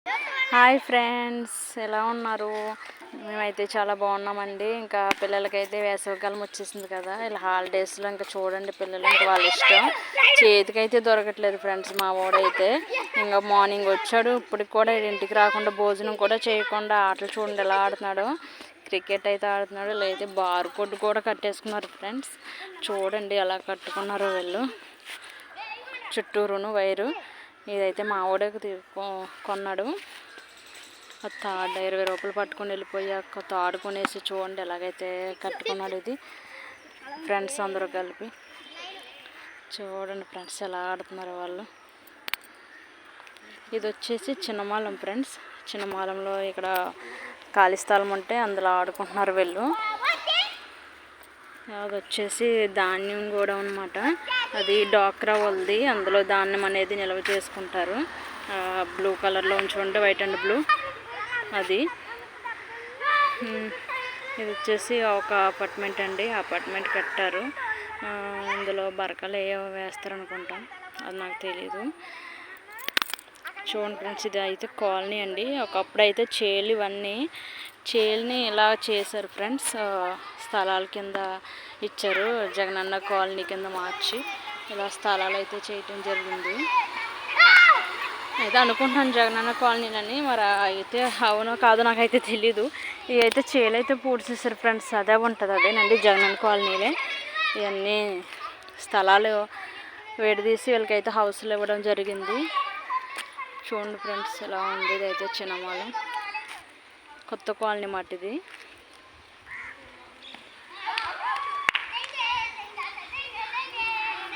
Hi friends, ఎలా ఉన్నారు? మేమైతే చాలా బాగున్నామండి. ఇంకా పిల్లలకైతే వేసవికాలం వచ్చేసింది కదా, ఇలా హాలిడేస్లో ఇంకా చూడండి పిల్లలు ఇంకా వాళ్ళ ఇష్టం. చేతికైతే దొరకట్లేదు ఫ్రెండ్స్. మా వాడైతే ఇంకా మార్నింగ్ వచ్చాడు, ఇప్పటికి కూడా ఇంటికి రాకుండా భోజనం కూడా చేయకుండా ఆటలు చూడండి ఎలా ఆడుతున్నాడు. క్రికెట్ అయితే ఆడుతున్నాడు, లేదా బార్ కొట్టు కూడా కట్టేసుకున్నారు ఫ్రెండ్స్. చూడండి ఎలా కట్టుకున్నారో వీళ్ళు, చుట్టూరును వైరు. ఇదైతే మా వాడికి కొన్నాడు. తాడు 20 రూపాయలు పట్టుకొని వెళ్ళిపోయాక తాడు కొనేసి చూడండి ఎలాగైతే కట్టుకున్నాడు. ఇది ఫ్రెండ్స్ అందరూ కలిపి చూడండి ఫ్రెండ్స్ ఎలా ఆడుతున్నారు వాళ్ళు. ఇది వచ్చేసి చిన్నమాలం ఫ్రెండ్స్. చిన్నమాలంలో ఇక్కడ ఖాళీ స్థలం ఉంటే అందులో ఆడుకుంటున్నారు వీళ్ళు. అది వచ్చేసి ధాన్యం కూడా అనమాట. అది డాక్రా వాళ్ళది, అందులో ధాన్యం అనేది నిల్వ చేసుకుంటారు. బ్లూ కలర్లో ఉంచుకుంటే వైట్ అండ్ బ్లూ అది. ఇది వచ్చేసి ఒక అపార్ట్మెంట్ అండి, అపార్ట్మెంట్ కట్టారు. ఇందులో బరకలు ఏవో వేస్తారనుకుంటాం, అది నాకు తెలీదు. చూడండి ఫ్రెండ్స్, ఇది అయితే కాలనీ అండి. ఒకప్పుడు అయితే చేల్ని ఇలా చేశారు ఫ్రెండ్స్. స్థలాల కింద ఇచ్చారు, జగనన్న కాలనీ కింద మార్చి ఇలా స్థలాలు అయితే చేయటం జరిగింది. అయితే అనుకుంటున్నాను జగనన్న కాలనీలని, మరి అయితే అవునో కాదో నాకైతే తెలీదు. ఇవైతే చేలు అయితే పూడ్చేసారు ఫ్రెండ్స్, అదే ఉంటుంది, అదేనండి జగనన్న కాలనీలే. ఇవన్నీ స్థలాలు విడదీసి వీళ్ళకైతే హౌస్లు ఇవ్వడం జరిగింది. చూడండి ఫ్రెండ్స్ ఎలా ఉంది. ఇదైతే చిన్నమాలం కొత్త కాలనీ మాట ఇది.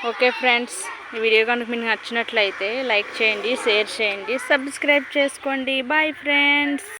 ఓకే ఫ్రెండ్స్, ఈ వీడియో కనుక మీకు నచ్చినట్లయితే లైక్ చేయండి, షేర్ చేయండి, సబ్స్క్రైబ్ చేసుకోండి. Bye friends.